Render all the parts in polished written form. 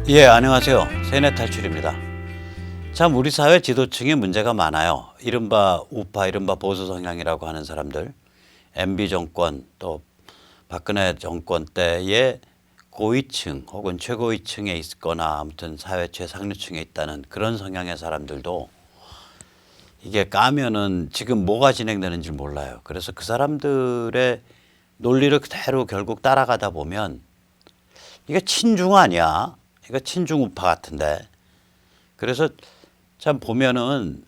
예, 안녕하세요. 세뇌 탈출입니다. 참 우리 사회 지도층에 문제가 많아요. 이른바 우파, 이른바 보수 성향이라고 하는 사람들, MB 정권 또 박근혜 정권 때의 고위층 혹은 최고위층에 있거나 아무튼 사회 최상류층에 있다는 그런 성향의 사람들도 이게 까면은 지금 뭐가 진행되는지 몰라요. 그래서 그 사람들의 논리를 그대로 결국 따라가다 보면 이게 친중 아니야? 이거 친중 우파 같은데. 그래서 참 보면은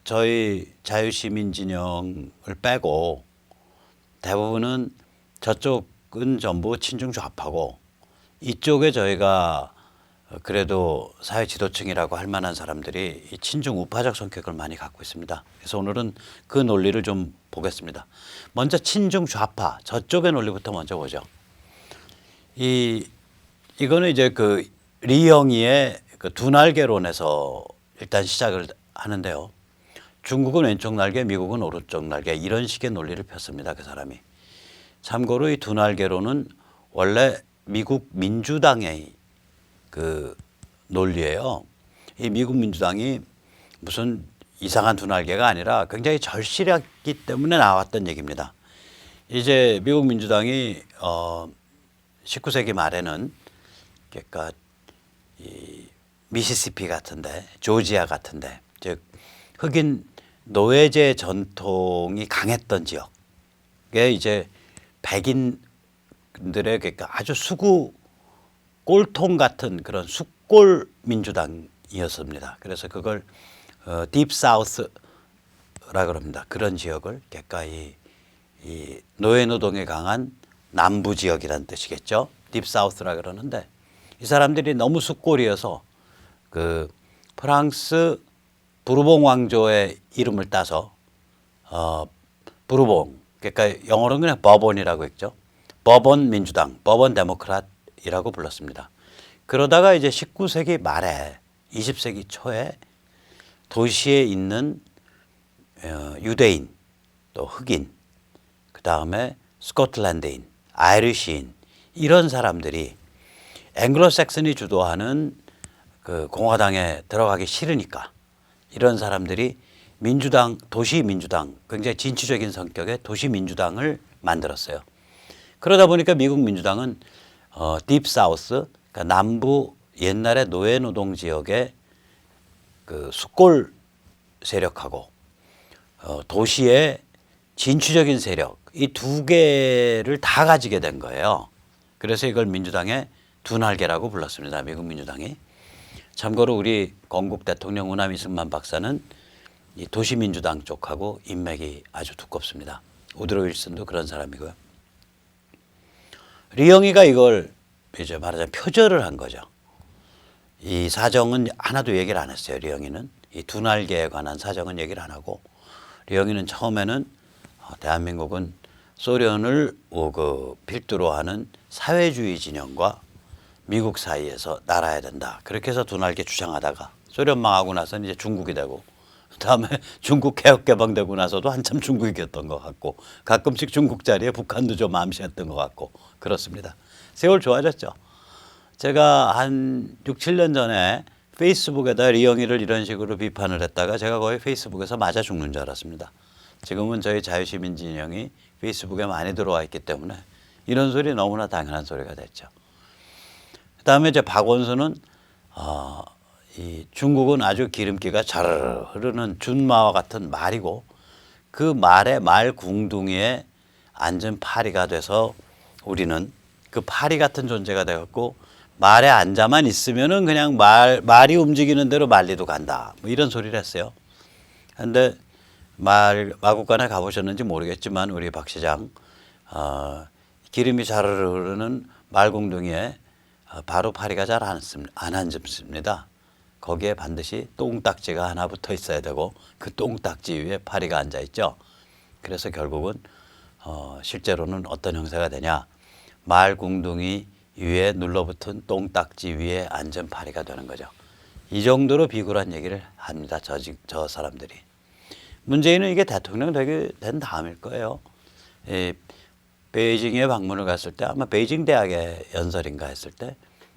저희 자유시민 진영을 빼고 대부분은 저쪽은 전부 친중 좌파고 이쪽에 저희가 그래도 사회 지도층이라고 할 만한 사람들이 이 친중 우파적 성격을 많이 갖고 있습니다. 그래서 오늘은 그 논리를 좀 보겠습니다. 먼저 친중 좌파 저쪽의 논리부터 먼저 보죠. 이거는 이제 그 리영이의 그 두 날개론에서 일단 시작을 하는데요. 중국은 왼쪽 날개, 미국은 오른쪽 날개 이런 식의 논리를 폈습니다. 그 사람이. 참고로 이 두 날개론은 원래 미국 민주당의 그 논리예요. 이 미국 민주당이 무슨 이상한 두 날개가 아니라 굉장히 절실했기 때문에 나왔던 얘기입니다. 이제 미국 민주당이 19세기 말에는 그러니까 이 미시시피 같은데, 조지아 같은데, 즉 흑인 노예제 전통이 강했던 지역에 이제 백인들의 그러니까 아주 수구 꼴통 같은 그런 숙골 민주당이었습니다. 그래서 그걸 딥 사우스라 그럽니다. 그런 지역을 그러니까 이 노예 노동에 강한 남부 지역이라는 뜻이겠죠. 딥 사우스라 그러는데 이 사람들이 너무 숙골이어서 그 프랑스 부르봉 왕조의 이름을 따서 부르봉 그러니까 영어로는 그냥 버본이라고 했죠. 버본 민주당, 버본 데모크рат이라고 불렀습니다. 그러다가 이제 19세기 말에 20세기 초에 도시에 있는 유대인 또 흑인 그 다음에 스코틀랜드인, 아이리시인 이런 사람들이 앵글로색슨이 주도하는 그 공화당에 들어가기 싫으니까 이런 사람들이 민주당, 도시민주당, 굉장히 진취적인 성격의 도시민주당을 만들었어요. 그러다 보니까 미국 민주당은 딥 사우스, 그러니까 남부 옛날의 노예 노동 지역의 그 숙골 세력하고 도시의 진취적인 세력 이 두 개를 다 가지게 된 거예요. 그래서 이걸 민주당의 두 날개라고 불렀습니다. 미국 민주당이. 참고로 우리 건국 대통령 우남 이승만 박사는 이 도시민주당 쪽하고 인맥이 아주 두껍습니다. 우드로 윌슨도 그런 사람이고요. 리영이가 이걸 이제 말하자면 표절을 한 거죠. 이 사정은 하나도 얘기를 안 했어요. 리영이는 이 두 날개에 관한 사정은 얘기를 안 하고 리영이는 처음에는 대한민국은 소련을 필두로 하는 사회주의 진영과 미국 사이에서 날아야 된다. 그렇게 해서 두 날개 주장하다가 소련 망하고 나서는 이제 중국이 되고 그다음에 중국 개혁 개방되고 나서도 한참 중국이었던 것 같고 가끔씩 중국 자리에 북한도 좀 암시했던 것 같고 그렇습니다. 세월 좋아졌죠. 제가 한 6, 7년 전에 페이스북에다 리영이를 이런 식으로 비판을 했다가 제가 거의 페이스북에서 맞아 죽는 줄 알았습니다. 지금은 저희 자유시민 진영이 페이스북에 많이 들어와 있기 때문에 이런 소리 너무나 당연한 소리가 됐죠. 그다음에 이제 박원순은 이 중국은 아주 기름기가 자르르 흐르는 준마와 같은 말이고 그 말의 말 궁둥이에 앉은 파리가 돼서 우리는 그 파리 같은 존재가 되었고 말에 앉아만 있으면은 그냥 말이 움직이는 대로 말리도 간다. 뭐 이런 소리를 했어요. 그런데 마국간에 가보셨는지 모르겠지만 우리 박 시장 기름이 자르르 흐르는 말궁둥이에 바로 파리가 잘 안 앉습니다. 거기에 반드시 똥딱지가 하나 붙어 있어야 되고 그 똥딱지 위에 파리가 앉아 있죠. 그래서 결국은 실제로는 어떤 형태가 되냐. 말궁둥이 위에 눌러붙은 똥딱지 위에 앉은 파리가 되는 거죠. 이 정도로 비굴한 얘기를 합니다. 저 사람들이. 문재인은 이게 대통령 되게 된 다음일 거예요. 베이징에 방문을 갔을 때 아마 베이징 대학의 연설인가 했을 때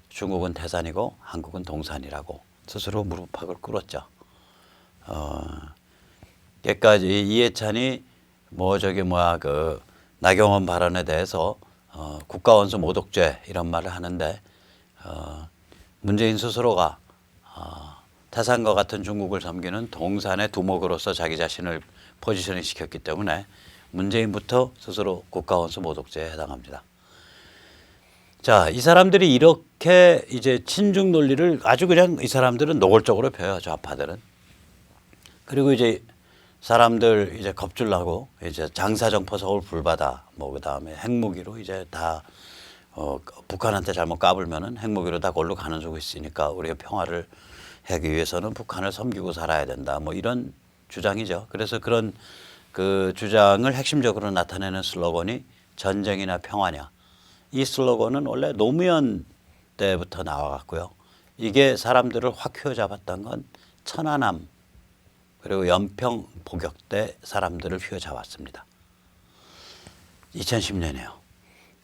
중국은 태산이고 한국은 동산이라고 스스로 무릎팍을 꿇었죠. 깨까지 이해찬이 그 나경원 발언에 대해서 국가원수 모독죄 이런 말을 하는데 문재인 스스로가 태산과 같은 중국을 섬기는 동산의 두목으로서 자기 자신을 포지셔닝 시켰기 때문에 문재인부터 스스로 국가원수 모독죄에 해당합니다. 자, 이 사람들이 이렇게 이제 친중 논리를 아주 그냥 이 사람들은 노골적으로 펴요, 좌파들은. 그리고 이제 사람들 이제 겁줄 나고 이제 장사정포 서울 불바다 뭐 그다음에 핵무기로 이제 다 북한한테 잘못 까불면은 핵무기로 다 골로 가는 속 있으니까 우리가 평화를 하기 위해서는 북한을 섬기고 살아야 된다. 뭐 이런 주장이죠. 그래서 그런 그 주장을 핵심적으로 나타내는 슬로건이 전쟁이나 평화냐. 이 슬로건은 원래 노무현 때부터 나와갔고요. 이게 사람들을 확 휘어잡았던 건 천안함 그리고 연평 복역 때 사람들을 휘어잡았습니다. 2010년에요.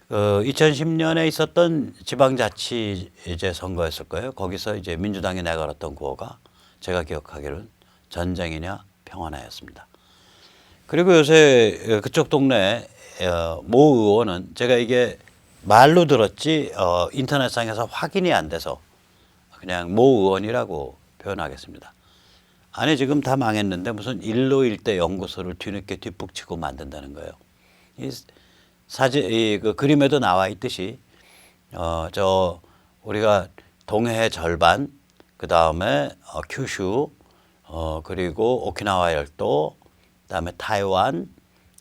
2010년에 있었던 지방자치 이제 선거였을 거예요. 거기서 이제 민주당이 내걸었던 구호가 제가 기억하기로는 전쟁이냐 평화냐였습니다. 그리고 요새 그쪽 동네 모 의원은 제가 이게 말로 들었지 인터넷상에서 확인이 안 돼서 그냥 모 의원이라고 표현하겠습니다. 안에 지금 다 망했는데 무슨 일로 일대 연구소를 뒤늦게 뒷북치고 만든다는 거예요. 이 사진, 그 그림에도 나와 있듯이 우리가 동해 절반, 그 다음에 큐슈, 그리고 오키나와 열도, 그다음에 타이완,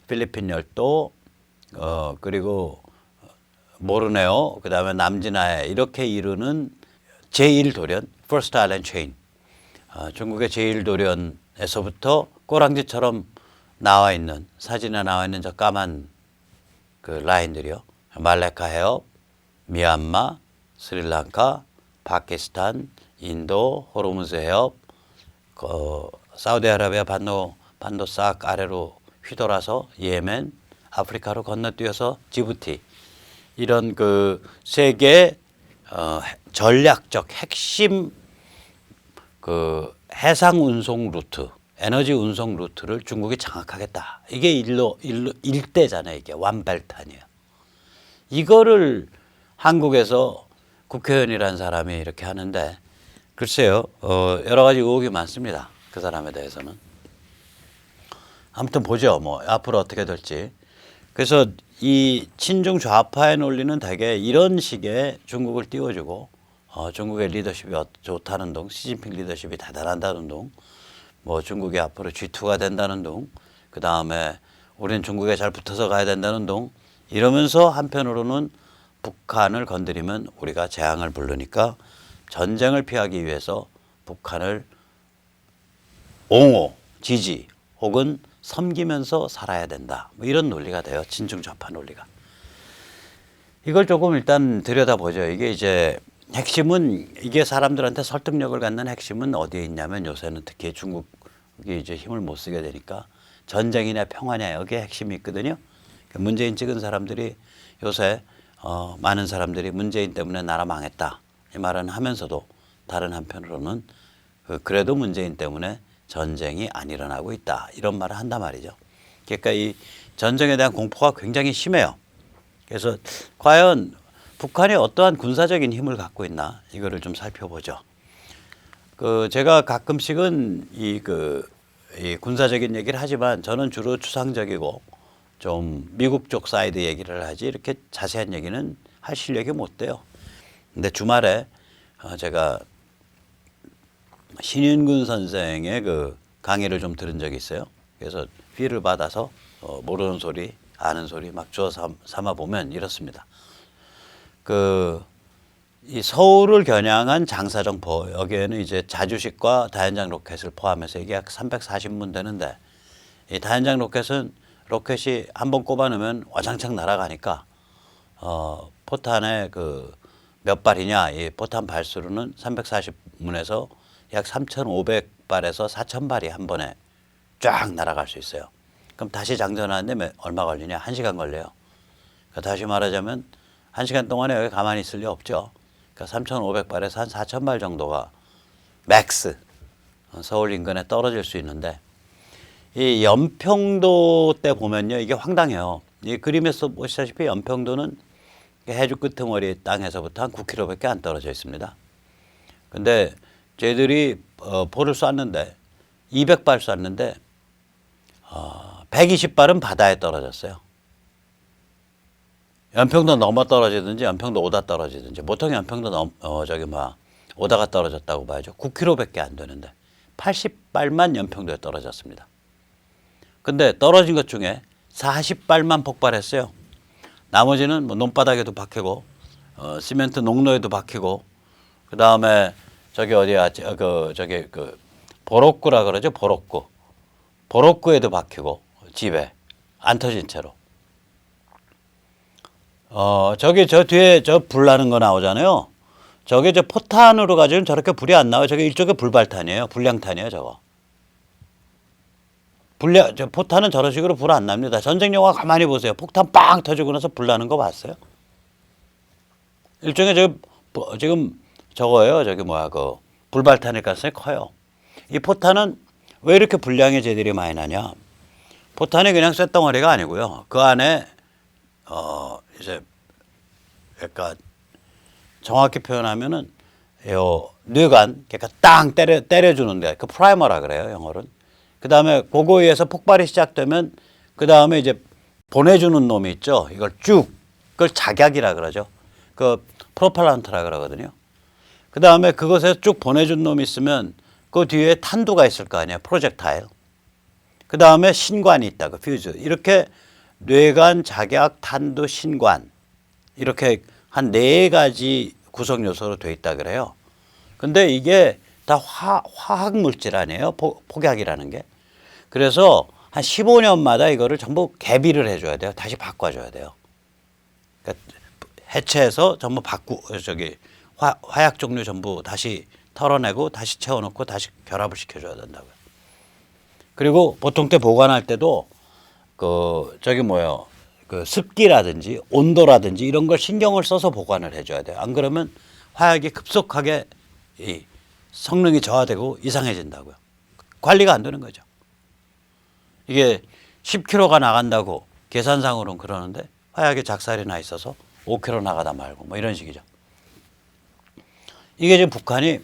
필리핀 열도, 그리고 모르네오, 그다음에 남진아해 이렇게 이루는 제1도련, First Island Chain. 중국의 제1도련에서부터 꼬랑지처럼 나와 있는 사진에 나와 있는 저 까만 그 라인들이요. 말레카 해협, 미얀마, 스리랑카, 파키스탄, 인도, 호르무즈 해협, 사우디아라비아 반도 싹 아래로 휘돌아서 예멘, 아프리카로 건너뛰어서 지부티 이런 그 세계 전략적 핵심 그 해상 운송 루트, 에너지 운송 루트를 중국이 장악하겠다. 이게 일대잖아요. 이게 완벨트 아니에요. 이거를 한국에서 국회의원이라는 사람이 이렇게 하는데 글쎄요. 여러 가지 의혹이 많습니다. 그 사람에 대해서는. 아무튼 보죠. 뭐 앞으로 어떻게 될지. 그래서 이 친중 좌파의 논리는 대개 이런 식의 중국을 띄워주고 중국의 리더십이 좋다는 둥, 시진핑 리더십이 대단하다는 둥, 뭐 중국이 앞으로 G2가 된다는 둥, 그 다음에 우리는 중국에 잘 붙어서 가야 된다는 둥, 이러면서 한편으로는 북한을 건드리면 우리가 재앙을 부르니까 전쟁을 피하기 위해서 북한을 옹호, 지지 혹은 섬기면서 살아야 된다. 뭐 이런 논리가 돼요. 친중 좌파 논리가. 이걸 조금 일단 들여다보죠. 이게 이제 핵심은 이게 사람들한테 설득력을 갖는 핵심은 어디에 있냐면 요새는 특히 중국이 이제 힘을 못 쓰게 되니까 전쟁이냐 평화냐 여기에 핵심이 있거든요. 문재인 찍은 사람들이 요새 많은 사람들이 문재인 때문에 나라 망했다 이 말은 하면서도 다른 한편으로는 그래도 문재인 때문에 전쟁이 안 일어나고 있다 이런 말을 한단 말이죠. 그러니까 이 전쟁에 대한 공포가 굉장히 심해요. 그래서 과연 북한이 어떠한 군사적인 힘을 갖고 있나 이거를 좀 살펴보죠. 제가 가끔씩은 이 군사적인 얘기를 하지만 저는 주로 추상적이고 좀 미국 쪽 사이드 얘기를 하지 이렇게 자세한 얘기는 할 실력이 못 돼요. 근데 주말에 제가 신윤근 선생의 그 강의를 좀 들은 적이 있어요. 그래서 피를 받아서 모르는 소리, 아는 소리 막 주워 삼아 보면 이렇습니다. 이 서울을 겨냥한 장사정포 여기에는 이제 자주식과 다연장 로켓을 포함해서 이게 약 340문 되는데 이 다연장 로켓이 한번 꼽아 넣으면 와장창 날아가니까 포탄의 몇 발이냐 이 포탄 발수로는 340문에서 약 3,500발에서 4,000발이 한 번에 쫙 날아갈 수 있어요. 그럼 다시 장전하는데 얼마 걸리냐? 1시간 걸려요. 다시 말하자면 1시간 동안에 여기 가만히 있을 리 없죠. 그러니까 3,500발에서 한 4,000발 정도가 맥스 서울 인근에 떨어질 수 있는데 이 연평도 때 보면요 이게 황당해요. 이 그림에서 보시다시피 연평도는 해주 끄트머리 땅에서부터 한 9km밖에 안 떨어져 있습니다. 근데 저희들이 볼을 쐈는데 200발 쐈는데 120발은 바다에 떨어졌어요. 연평도 넘어 떨어지든지 연평도 오다 떨어지든지 보통 연평도 오다가 떨어졌다고 봐야죠. 9km밖에 안 되는데 80발만 연평도에 떨어졌습니다. 근데 떨어진 것 중에 40발만 폭발했어요. 나머지는 뭐 논바닥에도 박히고 시멘트 농로에도 박히고 그 다음에 저기 어디야 그 보록구라 그러죠. 보록구에도 박히고 집에 안 터진 채로. 저기 저 뒤에 저 불 나는 거 나오잖아요. 저게 저 포탄으로 가지고는 저렇게 불이 안 나와요. 저게 일종의 불발탄이에요. 불량탄이에요, 저거. 저 포탄은 저런 식으로 불 안 납니다. 전쟁 영화 가만히 보세요. 폭탄 빵 터지고 나서 불 나는 거 봤어요? 일종의 지금 저거예요. 저기 그 불발탄일 가능성이 커요. 이 포탄은 왜 이렇게 불량의 재들이 많이 나냐? 포탄이 그냥 쇳덩어리가 아니고요. 그 안에 이제 그러니까 정확히 표현하면은 뇌관 그러니까 땅 때려주는데 그 프라이머라 그래요 영어로는. 그 다음에 그거에 의해서 폭발이 시작되면 그 다음에 이제 보내주는 놈이 있죠. 이걸 쭉 그걸 작약이라 그러죠. 그 프로펠란트라 그러거든요. 그 다음에 그것에 쭉 보내준 놈이 있으면 그 뒤에 탄두가 있을 거 아니에요. 프로젝타일. 그 다음에 신관이 있다. 그 퓨즈. 이렇게 뇌관, 작약, 탄두, 신관 이렇게 한 4가지 구성 요소로 돼 있다 그래요. 근데 이게 다 화학 물질 아니에요. 폭약이라는 게. 그래서 한 15년마다 이거를 전부 개비를 해줘야 돼요. 다시 바꿔줘야 돼요. 그러니까 해체해서 전부 화약 종류 전부 다시 털어내고 다시 채워놓고 다시 결합을 시켜줘야 된다고요. 그리고 보통 때 보관할 때도 그 습기라든지 온도라든지 이런 걸 신경을 써서 보관을 해줘야 돼요. 안 그러면 화약이 급속하게 이 성능이 저하되고 이상해진다고요. 관리가 안 되는 거죠. 이게 10kg가 나간다고 계산상으로는 그러는데 화약에 작살이 나 있어서 5kg 나가다 말고 뭐 이런 식이죠. 이게 지금 북한이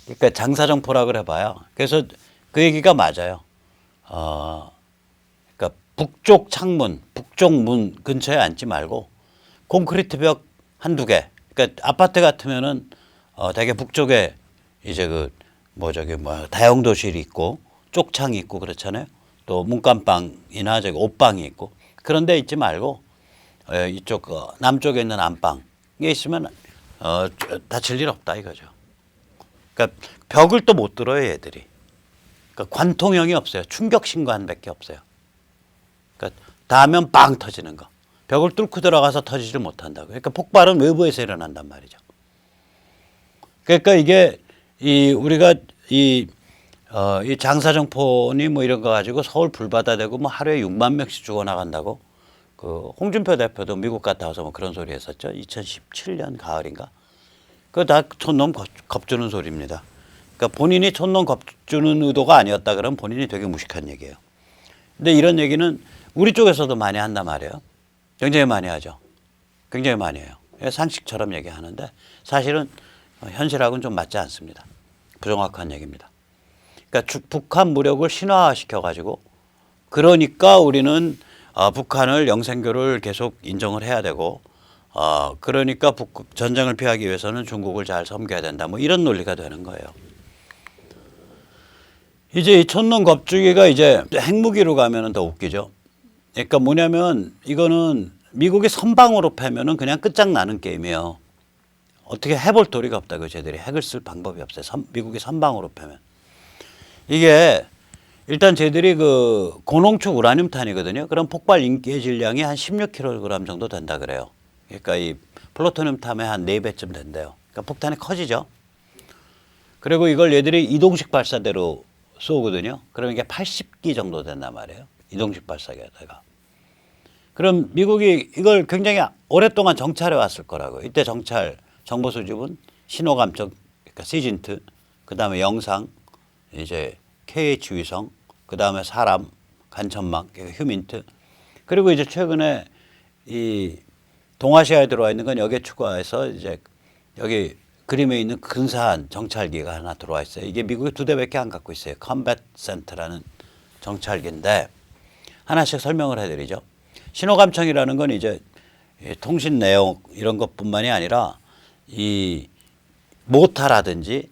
그러니까 장사정포라 그래 봐요. 그래서 그 얘기가 맞아요. 그러니까 북쪽 창문, 북쪽 문 근처에 앉지 말고 콘크리트 벽 한두 개. 그러니까 아파트 같으면은 되게 북쪽에 이제 다용도실이 있고 쪽창이 있고 그렇잖아요. 또 문간방이나 저기 옷방이 있고 그런 데 있지 말고 이쪽 남쪽에 있는 안방에 있으면 다칠 일 없다 이거죠. 그러니까 벽을 또 못 뚫어요 얘들이. 그러니까 관통형이 없어요. 충격 신관밖에 없어요. 그러니까 닿으면 빵 터지는 거. 벽을 뚫고 들어가서 터지지를 못한다고. 그러니까 폭발은 외부에서 일어난단 말이죠. 그러니까 이게 우리가 이 장사정포니 뭐 이런 거 가지고 서울 불바다 되고 뭐 하루에 6만 명씩 죽어나간다고 그 홍준표 대표도 미국 갔다 와서 뭐 그런 소리 했었죠. 2017년 가을인가. 그거 다 촌놈 겁주는 소리입니다. 그러니까 본인이 촌놈 겁주는 의도가 아니었다 그러면 본인이 되게 무식한 얘기예요. 근데 이런 얘기는 우리 쪽에서도 많이 한단 말이에요. 굉장히 많이 하죠. 굉장히 많이 해요. 상식처럼 얘기하는데 사실은 현실하고는 좀 맞지 않습니다. 부정확한 얘기입니다. 그러니까 북한 무력을 신화시켜 가지고 그러니까 우리는 북한을 영생교를 계속 인정을 해야 되고 그러니까 전쟁을 피하기 위해서는 중국을 잘 섬겨야 된다. 뭐 이런 논리가 되는 거예요. 이제 이 촌놈 겁주기가 이제 핵무기로 가면은 더 웃기죠. 그러니까 뭐냐면 이거는 미국이 선방으로 패면은 그냥 끝장나는 게임이에요. 어떻게 해볼 도리가 없다고 쟤들이 핵을 쓸 방법이 없어요. 미국이 선방으로 패면. 이게 일단 쟤들이 그 고농축 우라늄탄이거든요. 그럼 폭발 인기의 질량이 한 16kg 정도 된다 그래요. 그러니까 이 플루토늄 탄의 한 4배쯤 된대요. 그러니까 폭탄이 커지죠. 그리고 이걸 얘들이 이동식 발사대로 쏘거든요. 그러면 이게 80기 정도 된단 말이에요. 이동식 발사대가. 그럼 미국이 이걸 굉장히 오랫동안 정찰해 왔을 거라고요. 이때 정찰 정보 수집은 신호 감청, 그러니까 시진트, 그 다음에 영상, 이제 KH 위성, 그 다음에 사람 간천망, 그러니까 휴민트, 그리고 이제 최근에 이 동아시아에 들어와 있는 건 여기에 추가해서 이제 여기 그림에 있는 근사한 정찰기가 하나 들어와 있어요. 이게 미국에 2대밖에 안 갖고 있어요. 컴뱃 센터라는 정찰기인데 하나씩 설명을 해드리죠. 신호감청이라는 건 이제 통신 내용 이런 것뿐만이 아니라 이 모타라든지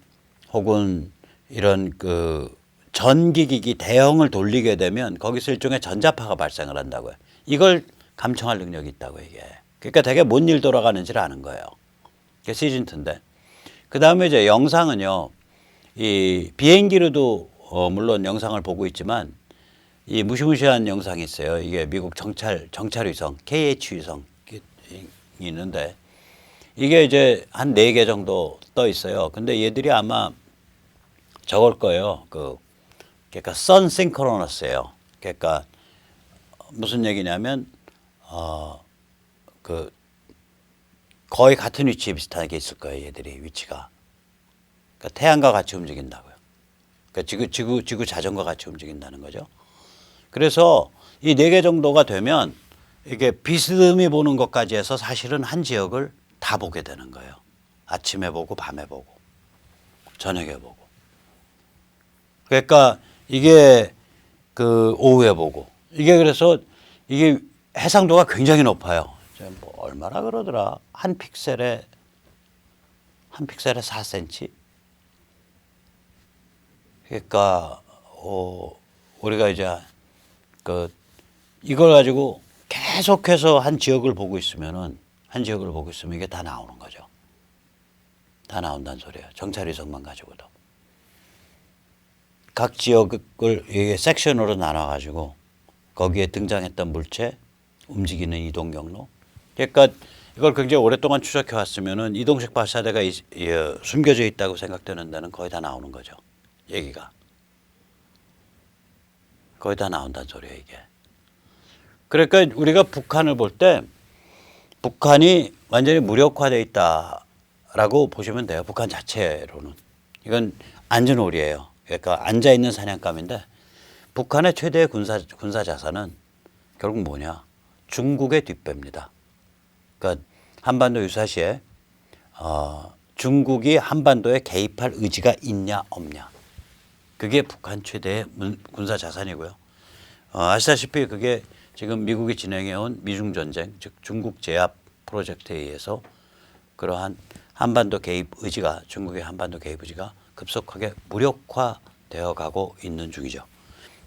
혹은 이런 그 전기기기 대형을 돌리게 되면 거기서 일종의 전자파가 발생을 한다고요. 이걸 감청할 능력이 있다고 이게. 그러니까 되게 뭔 일 돌아가는지를 아는 거예요. 그게 시즌트인데. 그 다음에 이제 영상은요. 이 비행기로도 물론 영상을 보고 있지만 이 무시무시한 영상이 있어요. 이게 미국 정찰 위성 KH 위성이 있는데 이게 이제 한 4개 정도 떠 있어요. 근데 얘들이 아마 저걸 거예요. 그러니까 선 싱크로너스예요. 그러니까 무슨 얘기냐면 그 거의 같은 위치에 비슷하게 있을 거예요. 얘들이 위치가. 그러니까 태양과 같이 움직인다고요. 그러니까 지구 자전과 같이 움직인다는 거죠. 그래서 이 4개 정도가 되면 이게 비스듬히 보는 것까지 해서 사실은 한 지역을 다 보게 되는 거예요. 아침에 보고 밤에 보고 저녁에 보고. 그러니까 이게 그 오후에 보고 이게 그래서 이게 해상도가 굉장히 높아요. 뭐 얼마나 그러더라. 한 픽셀에 4cm. 그러니까 우리가 이제 이걸 가지고 계속해서 한 지역을 보고 있으면 이게 다 나오는 거죠. 다 나온다는 소리예요. 정찰 위성만 가지고도. 각 지역을 이게 섹션으로 나눠 가지고 거기에 등장했던 물체, 움직이는 이동 경로. 그러니까 이걸 굉장히 오랫동안 추적해 왔으면은 이동식 발사대가 숨겨져 있다고 생각되는 데는 거의 다 나오는 거죠. 얘기가. 거의 다 나온다는 소리예요, 이게. 그러니까 우리가 북한을 볼 때 북한이 완전히 무력화되어 있다라고 보시면 돼요. 북한 자체로는. 이건 안전오리예요. 그러니까 앉아있는 사냥감인데 북한의 최대의 군사 자산은 결국 뭐냐. 중국의 뒷배입니다. 그러니까 한반도 유사시에 중국이 한반도에 개입할 의지가 있냐 없냐. 그게 북한 최대의 군사 자산이고요. 아시다시피 그게 지금 미국이 진행해온 미중전쟁, 즉 중국 제압 프로젝트에 의해서 그러한 한반도 개입 의지가, 중국의 한반도 개입 의지가 급속하게 무력화되어 가고 있는 중이죠.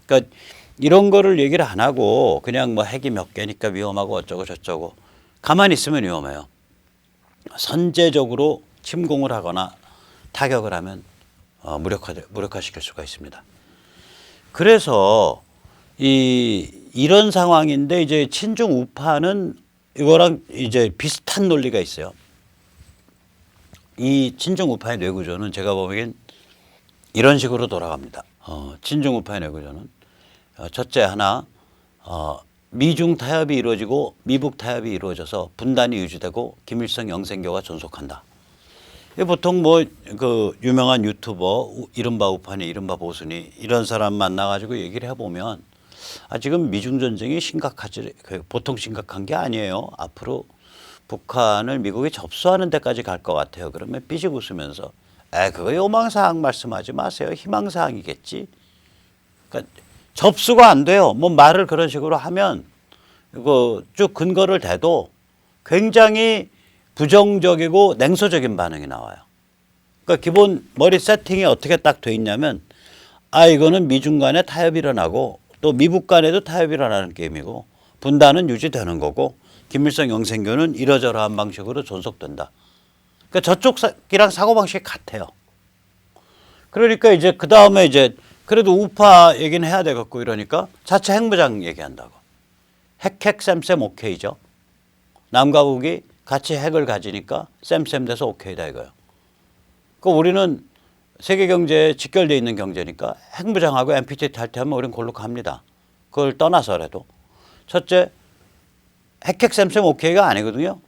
그러니까 이런 거를 얘기를 안 하고 그냥 뭐 핵이 몇 개니까 위험하고 어쩌고 저쩌고 가만히 있으면 위험해요. 선제적으로 침공을 하거나 타격을 하면 무력화시킬 수가 있습니다. 그래서 이런 상황인데 이제 친중 우파는 이거랑 이제 비슷한 논리가 있어요. 이 친중 우파의 뇌구조는 제가 보기엔 이런 식으로 돌아갑니다. 친중 우파의 뇌구조는 첫째 하나 미중 타협이 이루어지고 미북 타협이 이루어져서 분단이 유지되고 김일성 영생교가 존속한다. 보통 뭐 그 유명한 유튜버 이른바 우파니 이른바 보수니 이런 사람 만나가지고 얘기를 해보면 지금 미중 전쟁이 심각하지 보통 심각한 게 아니에요. 앞으로 북한을 미국이 접수하는 데까지 갈 것 같아요. 그러면 삐직 웃으면서 그거 요망사항 말씀하지 마세요. 희망사항이겠지. 그러니까 접수가 안 돼요. 뭐 말을 그런 식으로 하면 이거 쭉 근거를 대도 굉장히 부정적이고 냉소적인 반응이 나와요. 그러니까 기본 머리 세팅이 어떻게 딱 돼 있냐면 이거는 미중 간에 타협이 일어나고 또 미북 간에도 타협이 일어나는 게임이고 분단은 유지되는 거고 김일성 영생교는 이러저러한 방식으로 존속된다. 그러니까 저쪽이랑 사고방식이 같아요. 그러니까 이제 그 다음에 이제 그래도 우파 얘기는 해야 되겠고 이러니까 자체 핵무장 얘기한다고. 핵 쌤 오케이죠. 남과 북이 같이 핵을 가지니까 쌤 돼서 오케이다 이거예요. 그러니까 우리는 세계 경제에 직결되어 있는 경제니까 핵무장하고 NPT 탈퇴하면 우리는 골로 갑니다. 그걸 떠나서라도. 첫째, 핵 쌤 오케이가 아니거든요.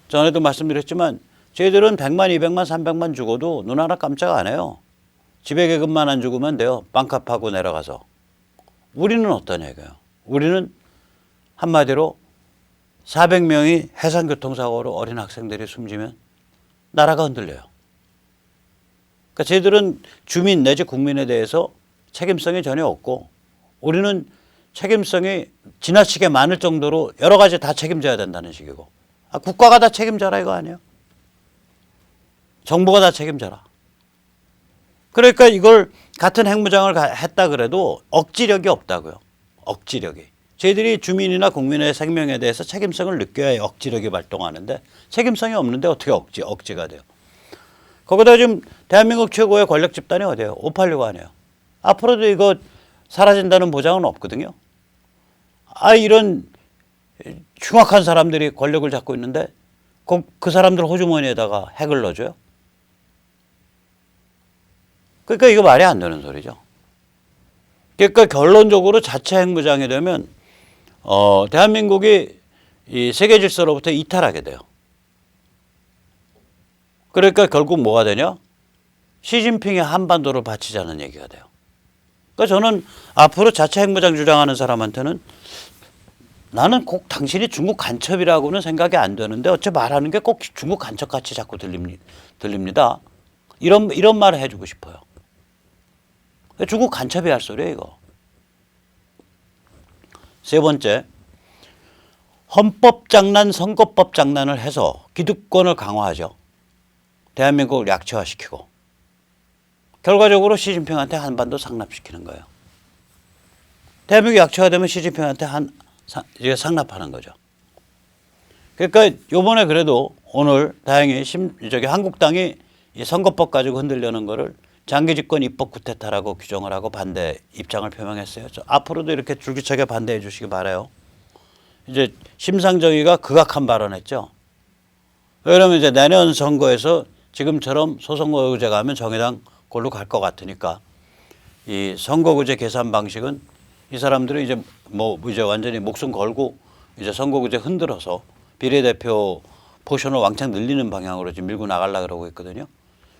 전에도 말씀드렸지만 저희들은 100만, 200만, 300만 죽어도 눈 하나 깜짝 안 해요. 지배계급만 안 죽으면 돼요. 빵값하고 내려가서. 우리는 어떤 얘기예요? 우리는 한마디로 400명이 해상교통사고로 어린 학생들이 숨지면 나라가 흔들려요. 그러니까 저희들은 주민 내지 국민에 대해서 책임성이 전혀 없고 우리는 책임성이 지나치게 많을 정도로 여러 가지 다 책임져야 된다는 식이고 국가가 다 책임져라 이거 아니에요? 정부가 다 책임져라. 그러니까 이걸 같은 핵무장을 했다 그래도 억지력이 없다고요. 억지력이. 저희들이 주민이나 국민의 생명에 대해서 책임성을 느껴야 억지력이 발동하는데 책임성이 없는데 어떻게 억지가 돼요. 거기다 지금 대한민국 최고의 권력 집단이 어디예요? 586 아니에요. 앞으로도 이거 사라진다는 보장은 없거든요. 이런 흉악한 사람들이 권력을 잡고 있는데 그 사람들 호주머니에다가 핵을 넣어줘요. 그러니까 이거 말이 안 되는 소리죠. 그러니까 결론적으로 자체 핵무장이 되면 대한민국이 이 세계 질서로부터 이탈하게 돼요. 그러니까 결국 뭐가 되냐? 시진핑의 한반도를 바치자는 얘기가 돼요. 그러니까 저는 앞으로 자체 핵무장 주장하는 사람한테는 나는 꼭 당신이 중국 간첩이라고는 생각이 안 되는데 어째 말하는 게 꼭 중국 간첩같이 자꾸 들립니다. 이런 말을 해주고 싶어요. 중국 간첩이 할 소리예요, 이거. 세 번째, 헌법 장난, 선거법 장난을 해서 기득권을 강화하죠. 대한민국을 약체화시키고 결과적으로 시진핑한테 한반도 상납시키는 거예요. 대한민국이 약체화되면 시진핑한테 이게 상납하는 거죠. 그러니까 요번에 그래도 오늘 다행히 한국당이 이 선거법 가지고 흔들려는 거를 장기집권 입법 구태타라고 규정을 하고 반대 입장을 표명했어요. 앞으로도 이렇게 줄기차게 반대해 주시기 바라요. 이제 심상정의가 극악한 발언했죠. 왜냐하면 이제 내년 선거에서 지금처럼 소선거구제가 하면 정의당 골로 갈 것 같으니까 이 선거구제 계산 방식은 이 사람들은 이제 완전히 목숨 걸고 이제 선거구제 흔들어서 비례대표 포션을 왕창 늘리는 방향으로 지금 밀고 나가려고 그러고 있거든요.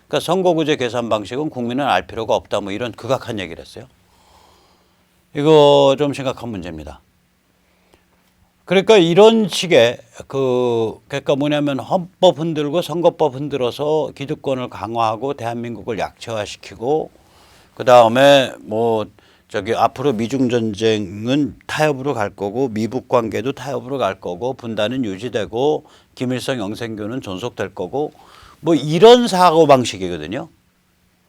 그러니까 선거구제 계산 방식은 국민은 알 필요가 없다 뭐 이런 극악한 얘기를 했어요. 이거 좀 심각한 문제입니다. 그러니까 이런 식의 그러니까 뭐냐면 헌법 흔들고 선거법 흔들어서 기득권을 강화하고 대한민국을 약체화시키고 그다음에 앞으로 미중 전쟁은 타협으로 갈 거고 미북 관계도 타협으로 갈 거고 분단은 유지되고 김일성 영생교는 존속될 거고 이런 사고 방식이거든요.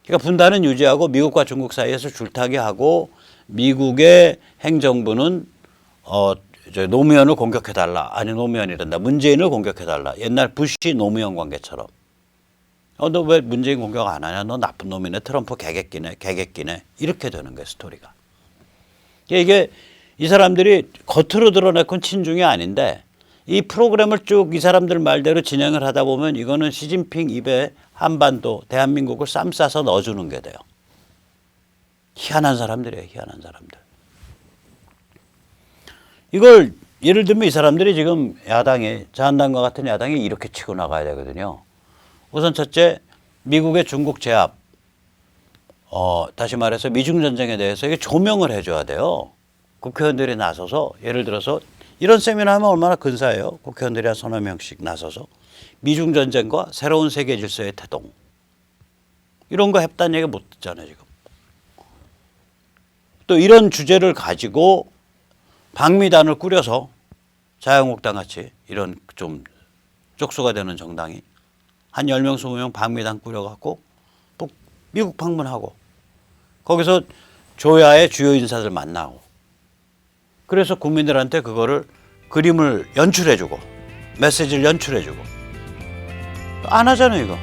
그러니까 분단은 유지하고 미국과 중국 사이에서 줄타기 하고 미국의 행정부는 노무현을 공격해달라. 아니 노무현이란다. 문재인을 공격해달라. 옛날 부시 노무현 관계처럼. 너 왜 문재인 공격 안 하냐? 너 나쁜 놈이네. 트럼프 개객기네. 이렇게 되는 거예요. 스토리가. 이게 이 사람들이 겉으로 드러내건 친중이 아닌데 이 프로그램을 쭉 이 사람들 말대로 진행을 하다 보면 이거는 시진핑 입에 한반도 대한민국을 쌈 싸서 넣어주는 게 돼요. 희한한 사람들이에요. 희한한 사람들. 이걸 예를 들면 이 사람들이 지금 자한당과 같은 야당이 이렇게 치고 나가야 되거든요. 우선 첫째, 미국의 중국 제압, 다시 말해서 미중 전쟁에 대해서 이게 조명을 해줘야 돼요. 국회의원들이 나서서 예를 들어서 이런 세미나 하면 얼마나 근사해요. 국회의원들이 한 서너 명씩 나서서 미중 전쟁과 새로운 세계 질서의 태동 이런 거 했다는 얘기 못 듣잖아요 지금. 또 이런 주제를 가지고 방미단을 꾸려서 자유한국당 같이 이런 좀 쪽수가 되는 정당이 한 10명, 20명 방미단 꾸려갖고 미국 방문하고 거기서 조야의 주요 인사들 만나고 그래서 국민들한테 그거를 그림을 연출해주고 메시지를 연출해주고 안 하잖아요 이거.